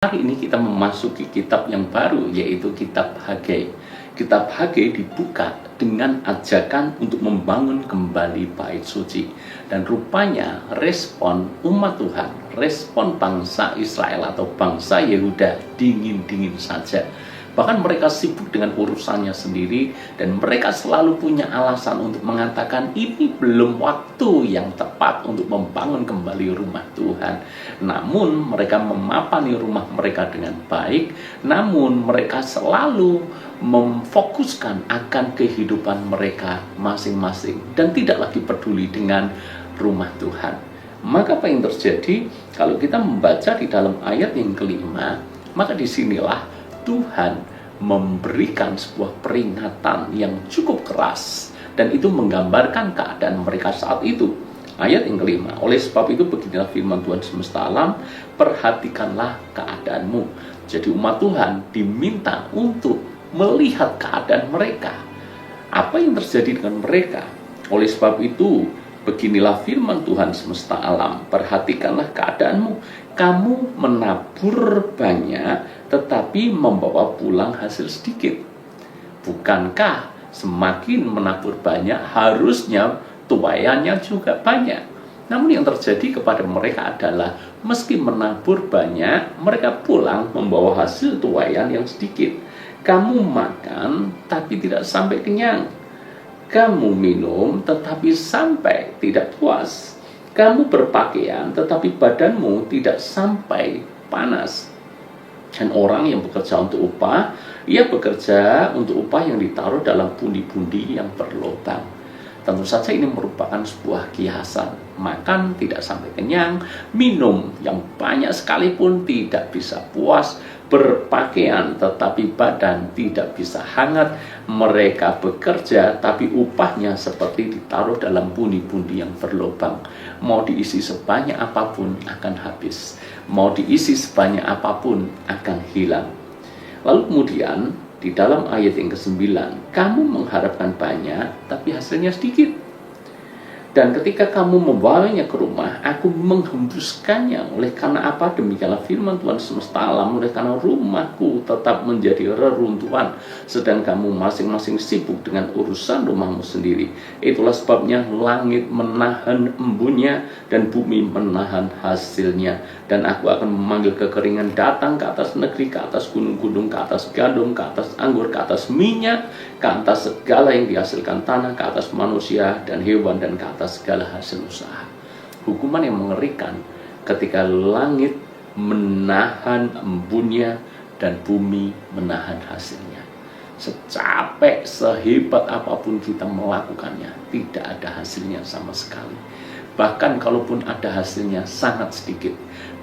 Hari ini kita memasuki kitab yang baru, yaitu kitab Hagai. Kitab Hagai dibuka dengan ajakan untuk membangun kembali bait suci. Dan rupanya respon umat Tuhan, respon bangsa Israel atau bangsa Yehuda dingin-dingin saja. Bahkan mereka sibuk dengan urusannya sendiri, dan mereka selalu punya alasan untuk mengatakan ini belum waktu yang tepat untuk membangun kembali rumah Tuhan. Namun mereka memapani rumah mereka dengan baik, namun mereka selalu memfokuskan akan kehidupan mereka masing-masing dan tidak lagi peduli dengan rumah Tuhan. Maka apa yang terjadi kalau kita membaca di dalam ayat yang kelima, maka disinilah Tuhan memberikan sebuah peringatan yang cukup keras, dan itu menggambarkan keadaan mereka saat itu. Ayat yang kelima, oleh sebab itu beginilah firman Tuhan semesta alam, perhatikanlah keadaanmu. Jadi umat Tuhan diminta untuk melihat keadaan mereka. Apa yang terjadi dengan mereka? Oleh sebab itu, beginilah firman Tuhan semesta alam, perhatikanlah keadaanmu. Kamu menabur banyak, tetapi membawa pulang hasil sedikit. Bukankah semakin menabur banyak, harusnya tuaiannya juga banyak? Namun yang terjadi kepada mereka adalah meski menabur banyak, mereka pulang membawa hasil tuaian yang sedikit. Kamu makan, tapi tidak sampai kenyang. Kamu minum, tetapi sampai tidak puas. Kamu berpakaian, tetapi badanmu tidak sampai panas. Dan orang yang bekerja untuk upah, ia bekerja untuk upah yang ditaruh dalam pundi-pundi yang berlubang. Tentu saja ini merupakan sebuah kiasan. Makan tidak sampai kenyang, minum yang banyak sekalipun tidak bisa puas, berpakaian tetapi badan tidak bisa hangat. Mereka bekerja tapi upahnya seperti ditaruh dalam pundi-pundi yang berlubang. Mau diisi sebanyak apapun akan habis, mau diisi sebanyak apapun akan hilang. Lalu kemudian di dalam ayat yang ke-9, kamu mengharapkan banyak tapi hasilnya sedikit. Dan ketika kamu membawanya ke rumah, aku menghembuskannya. Oleh karena apa? Demikianlah firman Tuhan semesta alam, oleh karena rumahku tetap menjadi reruntuhan, sedang kamu masing-masing sibuk dengan urusan rumahmu sendiri. Itulah sebabnya langit menahan embunnya dan bumi menahan hasilnya. Dan aku akan memanggil kekeringan datang ke atas negeri, ke atas gunung-gunung, ke atas gandum, ke atas anggur, ke atas minyak, ke atas segala yang dihasilkan tanah, ke atas manusia dan hewan, dan ke atas segala hasil usaha. Hukuman yang mengerikan ketika langit menahan embunnya dan bumi menahan hasilnya. Secapek, sehebat apapun kita melakukannya, tidak ada hasilnya sama sekali. Bahkan kalaupun ada hasilnya sangat sedikit.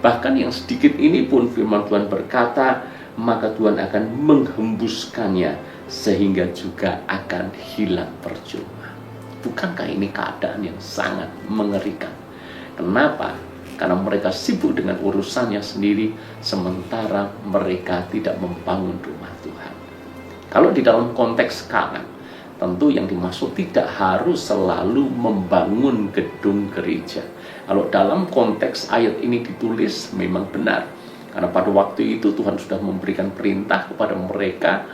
Bahkan yang sedikit ini pun firman Tuhan berkata, maka Tuhan akan menghembuskannya sehingga juga akan hilang percuma. Bukankah ini keadaan yang sangat mengerikan? Kenapa? Karena mereka sibuk dengan urusannya sendiri, sementara mereka tidak membangun rumah Tuhan. Kalau di dalam konteks sekarang, tentu yang dimaksud tidak harus selalu membangun gedung gereja. Kalau dalam konteks ayat ini ditulis memang benar. Karena pada waktu itu Tuhan sudah memberikan perintah kepada mereka,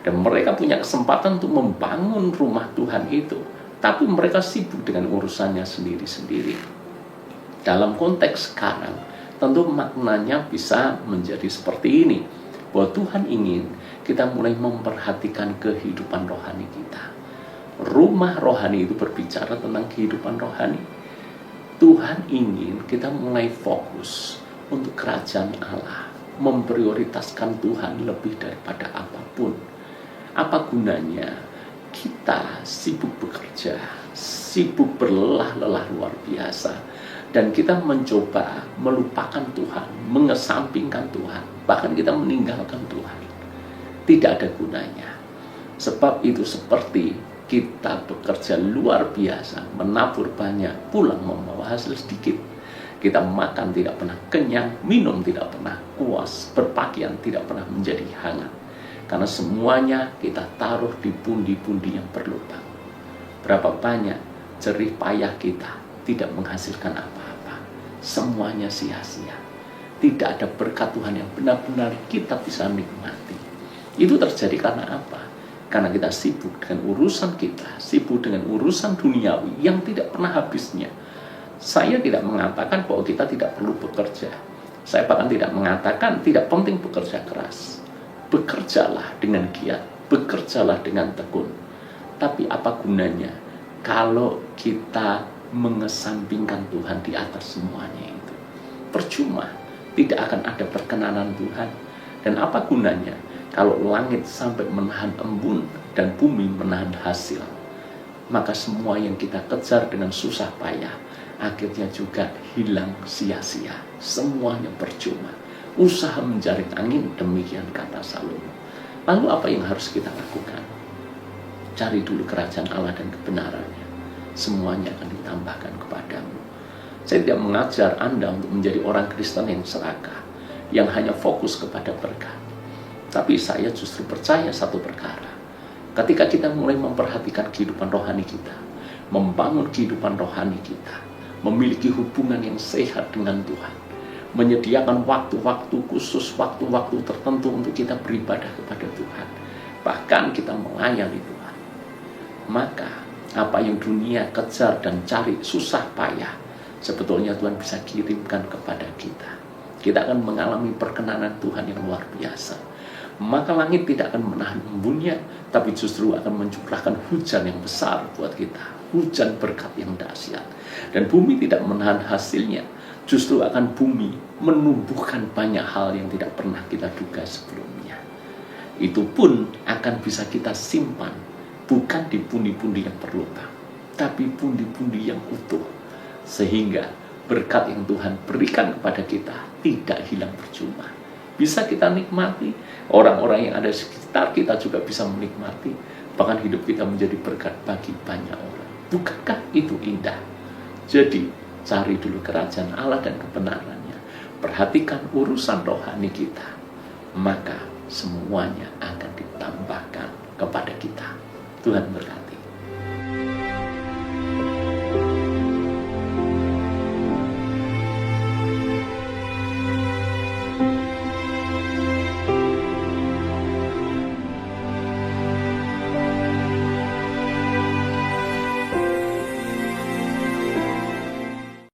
dan mereka punya kesempatan untuk membangun rumah Tuhan itu. Tapi mereka sibuk dengan urusannya sendiri-sendiri. Dalam konteks sekarang, tentu maknanya bisa menjadi seperti ini. Bahwa Tuhan ingin kita mulai memperhatikan kehidupan rohani kita. Rumah rohani itu berbicara tentang kehidupan rohani. Tuhan ingin kita mulai fokus untuk kerajaan Allah, memprioritaskan Tuhan lebih daripada apapun. Apa gunanya kita sibuk bekerja, sibuk berlelah-lelah luar biasa, dan kita mencoba melupakan Tuhan, mengesampingkan Tuhan, bahkan kita meninggalkan Tuhan. Tidak ada gunanya. Sebab itu seperti kita bekerja luar biasa, menabur banyak, pulang membawa hasil sedikit. Kita makan tidak pernah kenyang, minum tidak pernah puas, berpakaian tidak pernah menjadi hangat. Karena semuanya kita taruh di pundi-pundi yang berlubang. Berapa banyak jerih payah kita tidak menghasilkan apa-apa. Semuanya sia-sia. tidak ada berkat Tuhan yang benar-benar kita bisa nikmati. Itu terjadi karena apa? Karena kita sibuk dengan urusan kita, sibuk dengan urusan duniawi yang tidak pernah habisnya. Saya tidak mengatakan bahwa kita tidak perlu bekerja. Saya bahkan tidak mengatakan tidak penting bekerja keras. Bekerjalah dengan giat, bekerjalah dengan tekun. Tapi apa gunanya kalau kita mengesampingkan Tuhan di atas semuanya itu? Percuma, tidak akan ada perkenanan Tuhan. Dan apa gunanya kalau langit sampai menahan embun dan bumi menahan hasil? Maka semua yang kita kejar dengan susah payah akhirnya juga hilang sia-sia. Semuanya percuma. Usaha menjaring angin, demikian kata Salomo. Lalu apa yang harus kita lakukan? Cari dulu kerajaan Allah dan kebenarannya. Semuanya akan ditambahkan kepadamu. Saya tidak mengajar Anda untuk menjadi orang Kristen yang serakah, yang hanya fokus kepada berkat. Tapi saya justru percaya satu perkara. Ketika kita mulai memperhatikan kehidupan rohani kita, membangun kehidupan rohani kita, memiliki hubungan yang sehat dengan Tuhan, menyediakan waktu-waktu khusus, waktu-waktu tertentu untuk kita beribadah kepada Tuhan, bahkan kita melayani Tuhan, maka apa yang dunia kejar dan cari susah payah, sebetulnya Tuhan bisa kirimkan kepada kita. Kita akan mengalami perkenanan Tuhan yang luar biasa. Maka langit tidak akan menahan embunnya, tapi justru akan mencurahkan hujan yang besar buat kita, hujan berkat yang dahsyat. Dan bumi tidak menahan hasilnya, justru akan bumi menumbuhkan banyak hal yang tidak pernah kita duga sebelumnya. Itu pun akan bisa kita simpan, bukan di pundi-pundi yang berlubang, tapi pundi-pundi yang utuh, sehingga berkat yang Tuhan berikan kepada kita tidak hilang percuma. Bisa kita nikmati, orang-orang yang ada di sekitar kita juga bisa menikmati, bahkan hidup kita menjadi berkat bagi banyak orang. Bukankah itu indah? Jadi, cari dulu kerajaan Allah dan kebenarannya. Perhatikan urusan rohani kita, maka semuanya akan ditambahkan kepada kita. Tuhan berkati.